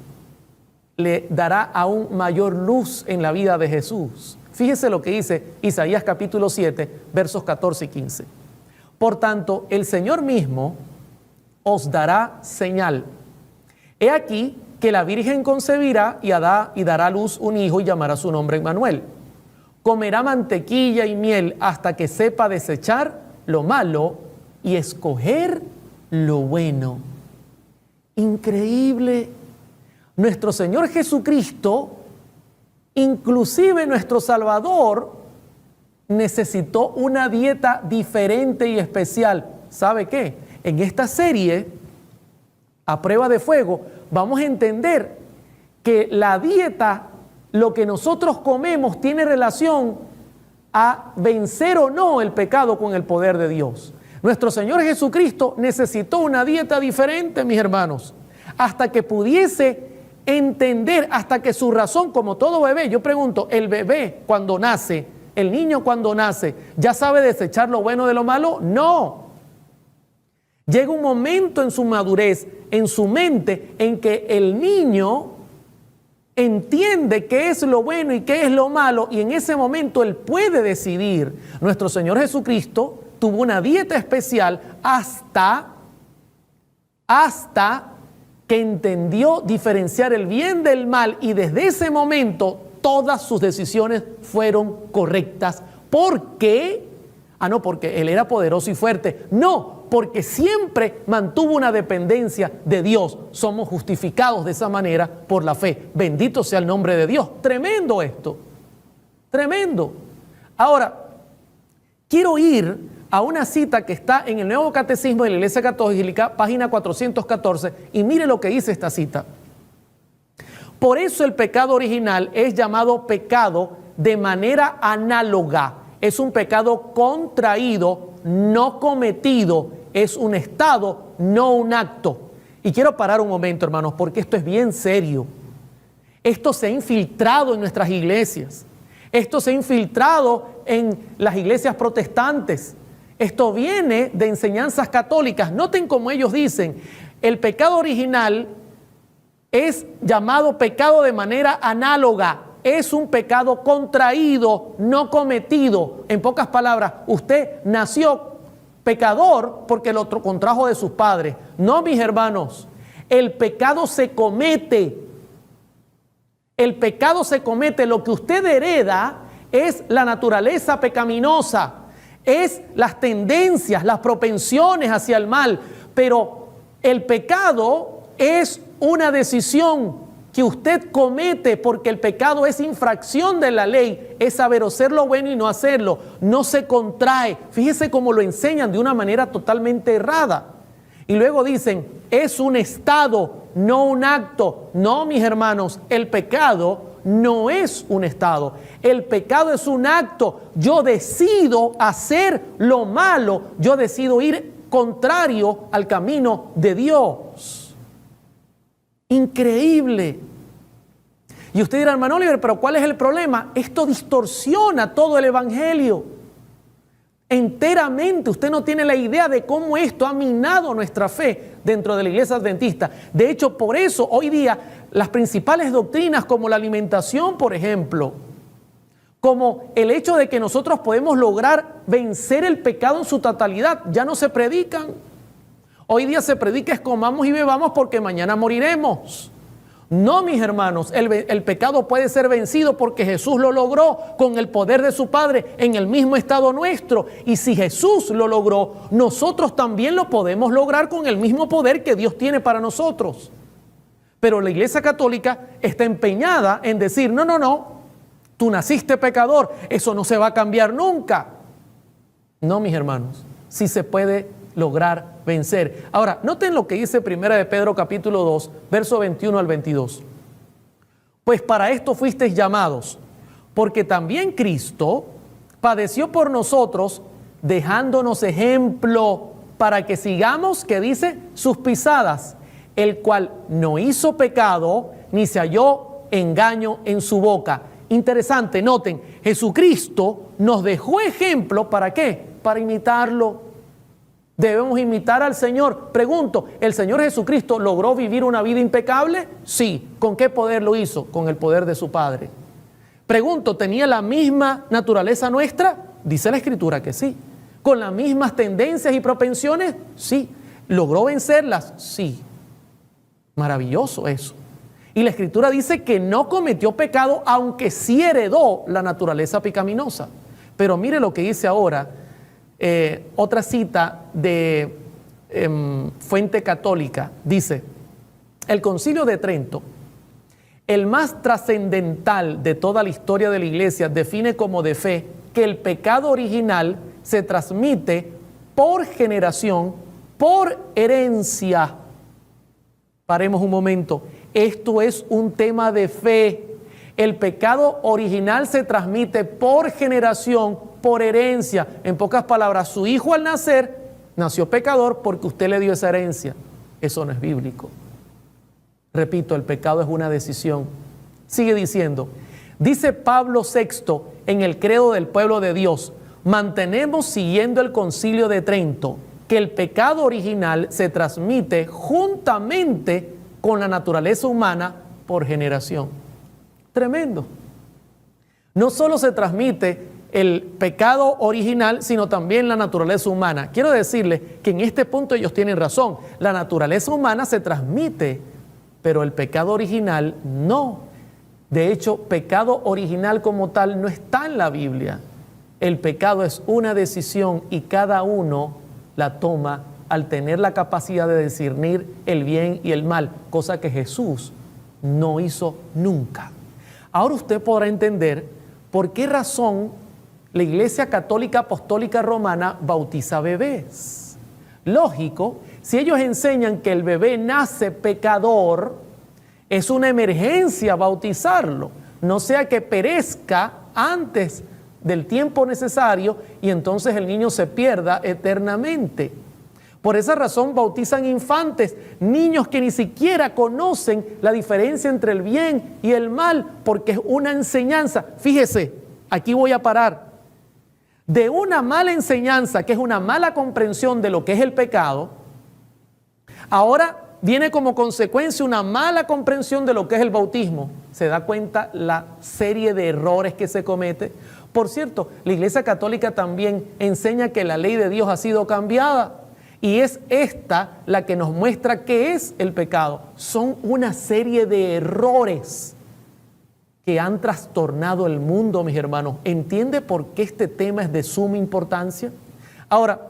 le dará aún mayor luz en la vida de Jesús. Fíjese lo que dice Isaías capítulo 7, versos 14 y 15. Por tanto, el Señor mismo os dará señal. He aquí que la Virgen concebirá y dará a luz un hijo y llamará su nombre Emmanuel. Comerá mantequilla y miel hasta que sepa desechar lo malo y escoger lo bueno. Increíble. Nuestro Señor Jesucristo, inclusive nuestro Salvador, necesitó una dieta diferente y especial. ¿Sabe qué? En esta serie, a prueba de fuego, vamos a entender que la dieta, lo que nosotros comemos, tiene relación a vencer o no el pecado con el poder de Dios. Nuestro Señor Jesucristo necesitó una dieta diferente, mis hermanos, hasta que pudiese entender, hasta que su razón, como todo bebé, yo pregunto, el bebé cuando nace, el niño cuando nace, ¿ya sabe desechar lo bueno de lo malo? No. Llega un momento en su madurez, en su mente, en que el niño entiende qué es lo bueno y qué es lo malo, y en ese momento él puede decidir. Nuestro Señor Jesucristo tuvo una dieta especial hasta que entendió diferenciar el bien del mal, y desde ese momento todas sus decisiones fueron correctas. ¿Por qué? No porque él era poderoso y fuerte. No, porque siempre mantuvo una dependencia de Dios. Somos justificados de esa manera por la fe. Bendito sea el nombre de Dios. Tremendo esto. Tremendo. Ahora, quiero ir a una cita que está en el Nuevo Catecismo de la Iglesia Católica, página 414, y mire lo que dice esta cita. Por eso el pecado original es llamado pecado de manera análoga. Es un pecado contraído, no cometido. Es un estado, no un acto. Y quiero parar un momento, hermanos, porque esto es bien serio. Esto se ha infiltrado en nuestras iglesias. Esto se ha infiltrado en las iglesias protestantes. Esto viene de enseñanzas católicas. Noten cómo ellos dicen, el pecado original es llamado pecado de manera análoga. Es un pecado contraído, no cometido. En pocas palabras, usted nació pecador porque lo contrajo de sus padres. No, mis hermanos, el pecado se comete. El pecado se comete. Lo que usted hereda es la naturaleza pecaminosa, es las tendencias, las propensiones hacia el mal. Pero el pecado es una decisión que usted comete, porque el pecado es infracción de la ley, es saber hacer lo bueno y no hacerlo, no se contrae. Fíjese cómo lo enseñan de una manera totalmente errada. Y luego dicen, es un estado, no un acto. No, mis hermanos, el pecado no es un estado, el pecado es un acto. Yo decido hacer lo malo, yo decido ir contrario al camino de Dios. Increíble. Y usted dirá, hermano Oliver, pero ¿cuál es el problema? Esto distorsiona todo el evangelio enteramente. Usted no tiene la idea de cómo esto ha minado nuestra fe dentro de la iglesia adventista. De hecho, por eso hoy día las principales doctrinas, como la alimentación, por ejemplo, como el hecho de que nosotros podemos lograr vencer el pecado en su totalidad, ya no se predican. Hoy día se predica es comamos y bebamos porque mañana moriremos. No, mis hermanos, el pecado puede ser vencido porque Jesús lo logró con el poder de su Padre en el mismo estado nuestro. Y si Jesús lo logró, nosotros también lo podemos lograr con el mismo poder que Dios tiene para nosotros. Pero la Iglesia Católica está empeñada en decir, no, tú naciste pecador, eso no se va a cambiar nunca. No, mis hermanos, sí se puede lograr vencer. Ahora, noten lo que dice 1 de Pedro capítulo 2, verso 21 al 22. Pues para esto fuisteis llamados, porque también Cristo padeció por nosotros, dejándonos ejemplo para que sigamos, que dice, sus pisadas, el cual no hizo pecado, ni se halló engaño en su boca. Interesante, noten, Jesucristo nos dejó ejemplo, ¿para qué? Para imitarlo. Debemos imitar al Señor. Pregunto, ¿el Señor Jesucristo logró vivir una vida impecable? Sí. ¿Con qué poder lo hizo? Con el poder de su Padre. Pregunto, ¿tenía la misma naturaleza nuestra? Dice la Escritura que sí. ¿Con las mismas tendencias y propensiones? Sí. ¿Logró vencerlas? Sí. Maravilloso eso. Y la Escritura dice que no cometió pecado, aunque sí heredó la naturaleza pecaminosa. Pero mire lo que dice ahora. Otra cita de fuente católica dice, el Concilio de Trento, el más trascendental de toda la historia de la Iglesia, define como de fe que el pecado original se transmite por generación, por herencia. Paremos un momento, esto es un tema de fe. El pecado original se transmite por generación, por herencia. En pocas palabras, su hijo al nacer nació pecador porque usted le dio esa herencia. Eso no es bíblico. Repito, el pecado es una decisión. Sigue diciendo, dice Pablo VI en el credo del pueblo de Dios, mantenemos siguiendo el Concilio de Trento que el pecado original se transmite juntamente con la naturaleza humana por generación. Tremendo. No solo se transmite el pecado original, sino también la naturaleza humana. Quiero decirles que en este punto ellos tienen razón. La naturaleza humana se transmite, pero el pecado original no. De hecho, pecado original como tal no está en la Biblia. El pecado es una decisión y cada uno la toma al tener la capacidad de discernir el bien y el mal, cosa que Jesús no hizo nunca. Ahora usted podrá entender por qué razón la Iglesia Católica Apostólica Romana bautiza bebés. Lógico, si ellos enseñan que el bebé nace pecador, es una emergencia bautizarlo, no sea que perezca antes del tiempo necesario y entonces el niño se pierda eternamente. Por esa razón bautizan infantes, niños que ni siquiera conocen la diferencia entre el bien y el mal, porque es una enseñanza. Fíjese, aquí voy a parar. De una mala enseñanza, que es una mala comprensión de lo que es el pecado, ahora viene como consecuencia una mala comprensión de lo que es el bautismo. ¿Se da cuenta la serie de errores que se comete? Por cierto, la Iglesia Católica también enseña que la ley de Dios ha sido cambiada y es esta la que nos muestra qué es el pecado. Son una serie de errores que han trastornado el mundo, mis hermanos. ¿Entiende por qué este tema es de suma importancia? Ahora,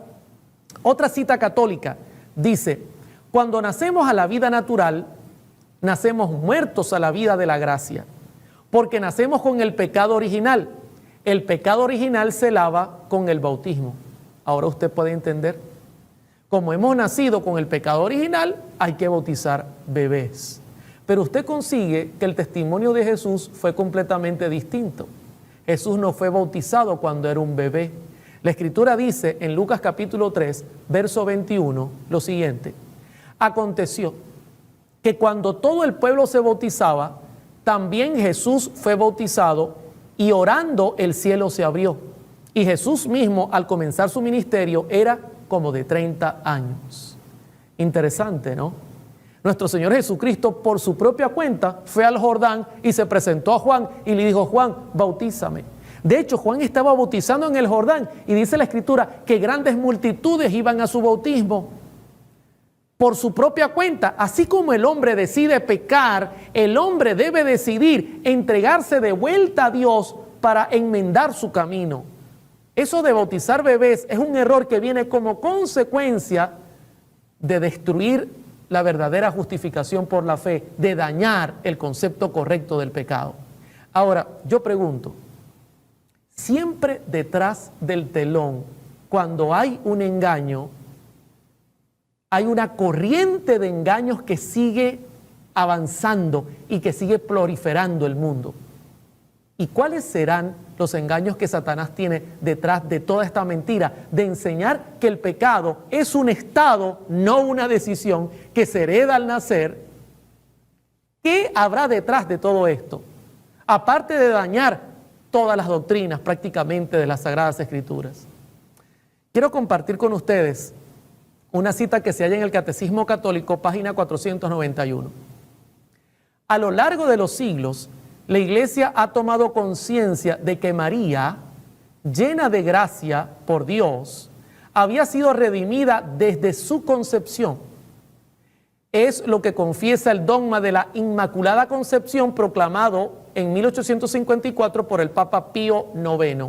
otra cita católica dice: cuando nacemos a la vida natural, nacemos muertos a la vida de la gracia, porque nacemos con el pecado original. El pecado original se lava con el bautismo. Ahora usted puede entender. Como hemos nacido con el pecado original, hay que bautizar bebés. Pero usted consigue que el testimonio de Jesús fue completamente distinto. Jesús no fue bautizado cuando era un bebé. La Escritura dice en Lucas capítulo 3, verso 21, lo siguiente: aconteció que cuando todo el pueblo se bautizaba, también Jesús fue bautizado, y orando el cielo se abrió. Y Jesús mismo, al comenzar su ministerio, era como de 30 años. Interesante, ¿no? Nuestro Señor Jesucristo, por su propia cuenta, fue al Jordán y se presentó a Juan y le dijo: Juan, bautízame. De hecho, Juan estaba bautizando en el Jordán y dice la Escritura que grandes multitudes iban a su bautismo. Por su propia cuenta, así como el hombre decide pecar, el hombre debe decidir entregarse de vuelta a Dios para enmendar su camino. Eso de bautizar bebés es un error que viene como consecuencia de destruir la verdadera justificación por la fe, de dañar el concepto correcto del pecado. Ahora, yo pregunto, siempre detrás del telón, cuando hay un engaño, hay una corriente de engaños que sigue avanzando y que sigue proliferando el mundo. ¿Y cuáles serán los engaños que Satanás tiene detrás de toda esta mentira? De enseñar que el pecado es un estado, no una decisión, que se hereda al nacer. ¿Qué habrá detrás de todo esto? Aparte de dañar todas las doctrinas prácticamente de las Sagradas Escrituras. Quiero compartir con ustedes una cita que se halla en el Catecismo Católico, página 491. A lo largo de los siglos, la Iglesia ha tomado conciencia de que María, llena de gracia por Dios, había sido redimida desde su concepción. Es lo que confiesa el dogma de la Inmaculada Concepción proclamado en 1854 por el Papa Pío IX.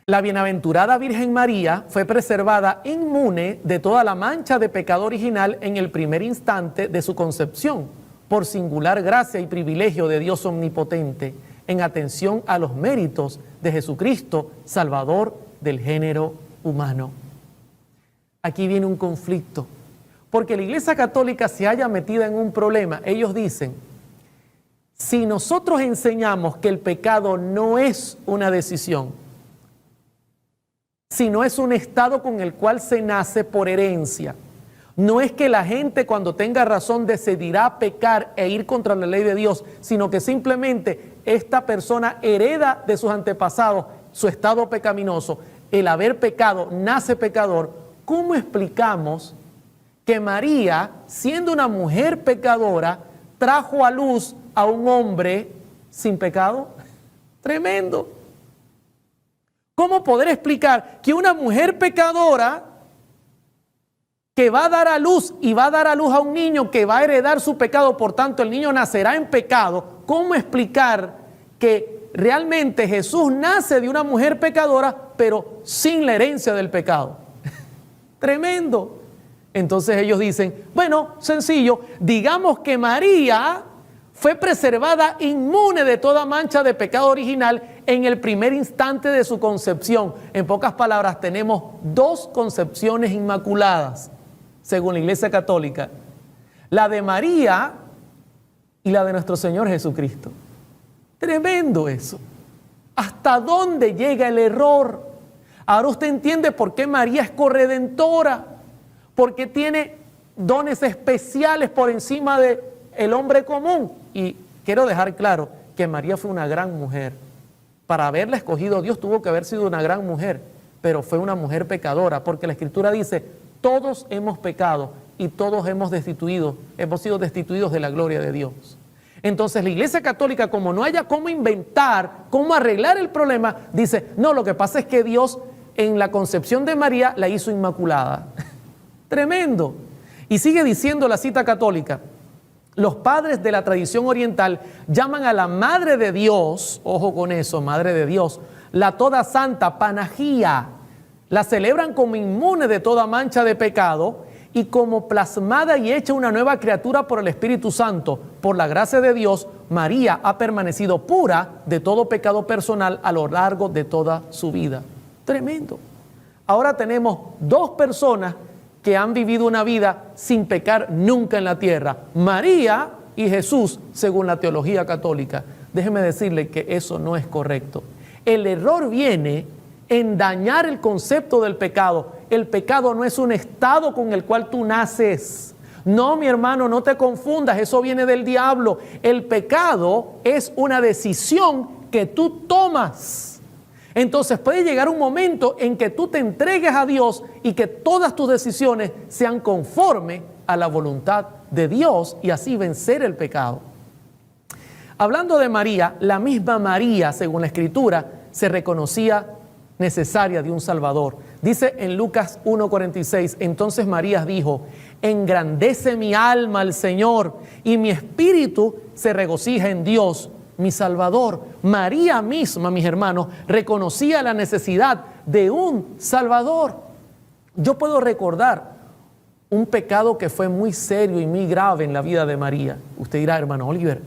La bienaventurada Virgen María fue preservada inmune de toda la mancha de pecado original en el primer instante de su concepción, por singular gracia y privilegio de Dios omnipotente, en atención a los méritos de Jesucristo, Salvador del género humano. Aquí viene un conflicto, porque la Iglesia Católica se halla metida en un problema. Ellos dicen: si nosotros enseñamos que el pecado no es una decisión, sino es un estado con el cual se nace por herencia, no es que la gente cuando tenga razón decidirá pecar e ir contra la ley de Dios, sino que simplemente esta persona hereda de sus antepasados su estado pecaminoso. El haber pecado nace pecador. ¿cómo explicamos que María, siendo una mujer pecadora, trajo a luz a un hombre sin pecado? Tremendo. ¿Cómo poder explicar que una mujer pecadora que va a dar a luz y va a dar a luz a un niño que va a heredar su pecado, por tanto el niño nacerá en pecado? ¿Cómo explicar que realmente Jesús nace de una mujer pecadora, pero sin la herencia del pecado? Tremendo. Entonces ellos dicen, bueno, sencillo, digamos que María fue preservada inmune de toda mancha de pecado original en el primer instante de su concepción. En pocas palabras, tenemos dos concepciones inmaculadas, según la Iglesia Católica: la de María y la de nuestro Señor Jesucristo. Tremendo eso. ¿Hasta dónde llega el error? Ahora usted entiende por qué María es corredentora, porque tiene dones especiales por encima del hombre común. Y quiero dejar claro que María fue una gran mujer. Para haberla escogido Dios tuvo que haber sido una gran mujer, pero fue una mujer pecadora, porque la Escritura dice, todos hemos pecado y todos hemos sido destituidos de la gloria de Dios. Entonces la Iglesia Católica, como no haya cómo inventar, cómo arreglar el problema, dice, no, lo que pasa es que Dios en la concepción de María la hizo inmaculada. Tremendo. Y sigue diciendo la cita católica, los padres de la tradición oriental llaman a la Madre de Dios, ojo con eso, Madre de Dios, la toda santa, Panagía. La celebran como inmune de toda mancha de pecado y como plasmada y hecha una nueva criatura por el Espíritu Santo. Por la gracia de Dios, María ha permanecido pura de todo pecado personal a lo largo de toda su vida. Tremendo. Ahora tenemos dos personas que han vivido una vida sin pecar nunca en la tierra: María y Jesús, según la teología católica. Déjeme decirle que eso no es correcto. El error viene en dañar el concepto del pecado. El pecado no es un estado con el cual tú naces. No, mi hermano, no te confundas, eso viene del diablo. El pecado es una decisión que tú tomas. Entonces puede llegar un momento en que tú te entregues a Dios y que todas tus decisiones sean conforme a la voluntad de Dios y así vencer el pecado. Hablando de María, la misma María, según la Escritura, se reconocía necesaria de un Salvador. Dice en Lucas 1:46, entonces María dijo, engrandece mi alma al Señor y mi espíritu se regocija en Dios, mi Salvador. María misma, mis hermanos, reconocía la necesidad de un Salvador. Yo puedo recordar un pecado que fue muy serio y muy grave en la vida de María. Usted dirá, hermano Oliver,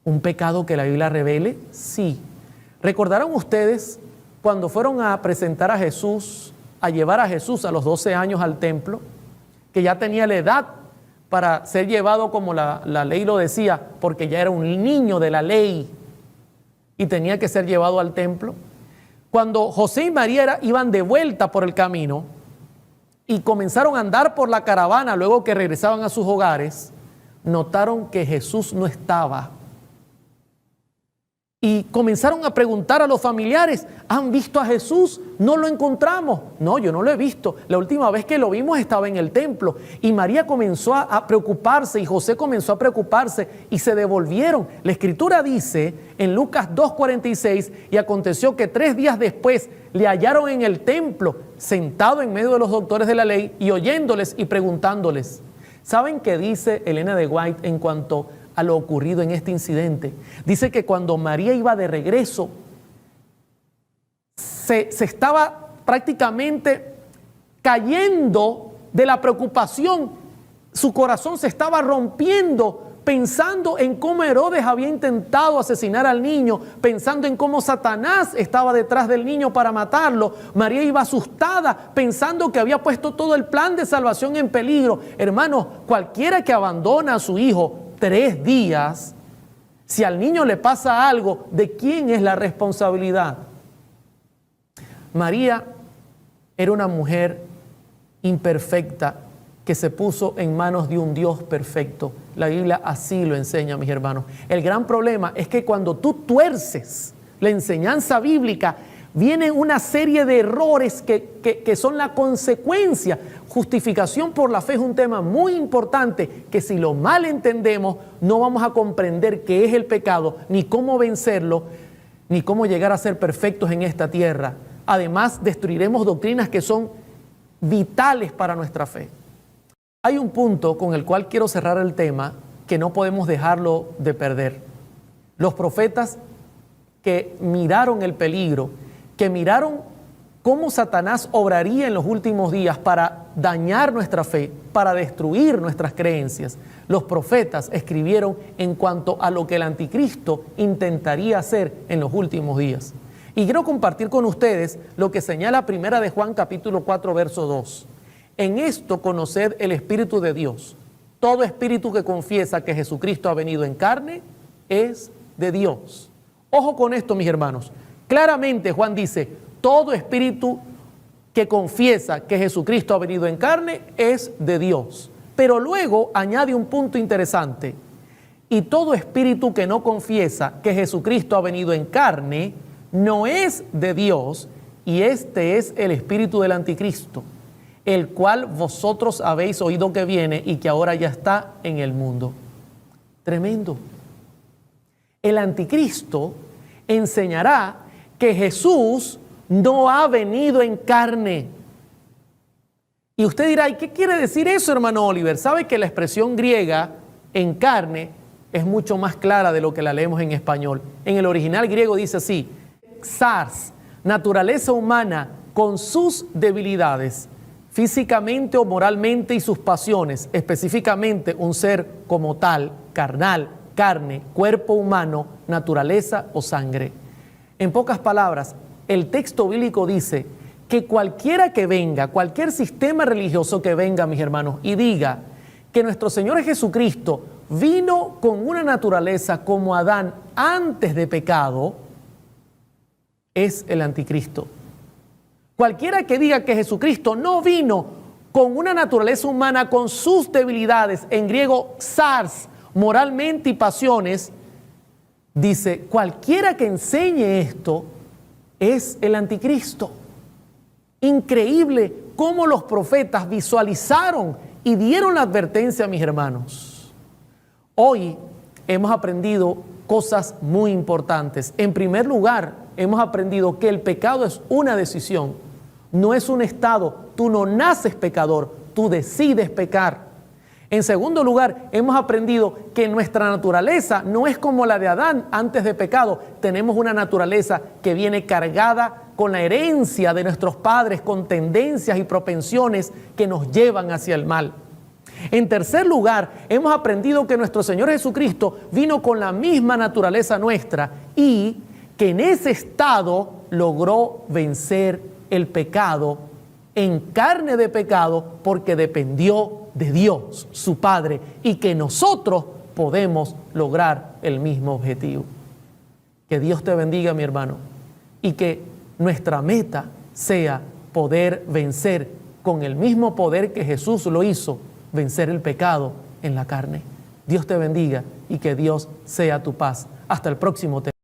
¿un pecado que la Biblia revele? Sí. ¿Recordarán ustedes cuando fueron a presentar a Jesús, a llevar a Jesús a los 12 años al templo, que ya tenía la edad para ser llevado como la ley lo decía, porque ya era un niño de la ley y tenía que ser llevado al templo? Cuando José y María iban de vuelta por el camino y comenzaron a andar por la caravana luego que regresaban a sus hogares, notaron que Jesús no estaba. Y comenzaron a preguntar a los familiares, ¿han visto a Jesús? No lo encontramos. No, yo no lo he visto. La última vez que lo vimos estaba en el templo. Y María comenzó a preocuparse y José comenzó a preocuparse y se devolvieron. La Escritura dice en Lucas 2:46, y aconteció que 3 días después le hallaron en el templo, sentado en medio de los doctores de la ley y oyéndoles y preguntándoles. ¿Saben qué dice Elena de White en cuanto a lo ocurrido en este incidente? Dice que cuando María iba de regreso, se estaba prácticamente cayendo de la preocupación. Su corazón se estaba rompiendo pensando en cómo Herodes había intentado asesinar al niño, pensando en cómo Satanás estaba detrás del niño para matarlo. María iba asustada, pensando que había puesto todo el plan de salvación en peligro. Hermanos, cualquiera que abandona a su hijo 3 días, si al niño le pasa algo, ¿de quién es la responsabilidad? María era una mujer imperfecta que se puso en manos de un Dios perfecto. La Biblia así lo enseña, mis hermanos. El gran problema es que cuando tú tuerces la enseñanza bíblica Viene una serie de errores que son la consecuencia. Justificación por la fe es un tema muy importante que si lo mal entendemos no vamos a comprender qué es el pecado, ni cómo vencerlo, ni cómo llegar a ser perfectos en esta tierra. Además, destruiremos doctrinas que son vitales para nuestra fe. Hay un punto con el cual quiero cerrar el tema que no podemos dejarlo de perder. Los profetas que miraron el peligro, que miraron cómo Satanás obraría en los últimos días para dañar nuestra fe, para destruir nuestras creencias. Los profetas escribieron en cuanto a lo que el anticristo intentaría hacer en los últimos días. Y quiero compartir con ustedes lo que señala Primera de Juan capítulo 4 verso 2. En esto conoced el Espíritu de Dios. Todo espíritu que confiesa que Jesucristo ha venido en carne es de Dios. Ojo con esto, mis hermanos. Claramente Juan dice, todo espíritu que confiesa que Jesucristo ha venido en carne es de Dios. Pero luego añade un punto interesante. Y todo espíritu que no confiesa que Jesucristo ha venido en carne no es de Dios, y este es el espíritu del anticristo, el cual vosotros habéis oído que viene y que ahora ya está en el mundo. Tremendo. El anticristo enseñará que Jesús no ha venido en carne. Y usted dirá, ¿y qué quiere decir eso, hermano Oliver? ¿Sabe que la expresión griega en carne es mucho más clara de lo que la leemos en español? En el original griego dice así, Xars, naturaleza humana con sus debilidades, físicamente o moralmente y sus pasiones, específicamente un ser como tal, carnal, carne, cuerpo humano, naturaleza o sangre. En pocas palabras, el texto bíblico dice que cualquiera que venga, cualquier sistema religioso que venga, mis hermanos, y diga que nuestro Señor Jesucristo vino con una naturaleza como Adán antes de pecado, es el anticristo. Cualquiera que diga que Jesucristo no vino con una naturaleza humana con sus debilidades, en griego xars, moralmente y pasiones, dice, cualquiera que enseñe esto es el anticristo. Increíble cómo los profetas visualizaron y dieron la advertencia, mis hermanos. Hoy hemos aprendido cosas muy importantes. En primer lugar, hemos aprendido que el pecado es una decisión, no es un estado. Tú no naces pecador, tú decides pecar. En segundo lugar, hemos aprendido que nuestra naturaleza no es como la de Adán antes de pecado. Tenemos una naturaleza que viene cargada con la herencia de nuestros padres, con tendencias y propensiones que nos llevan hacia el mal. En tercer lugar, hemos aprendido que nuestro Señor Jesucristo vino con la misma naturaleza nuestra y que en ese estado logró vencer el pecado en carne de pecado porque dependió de Dios, su Padre, y que nosotros podemos lograr el mismo objetivo. Que Dios te bendiga, mi hermano, y que nuestra meta sea poder vencer con el mismo poder que Jesús lo hizo, vencer el pecado en la carne. Dios te bendiga y que Dios sea tu paz. Hasta el próximo tema.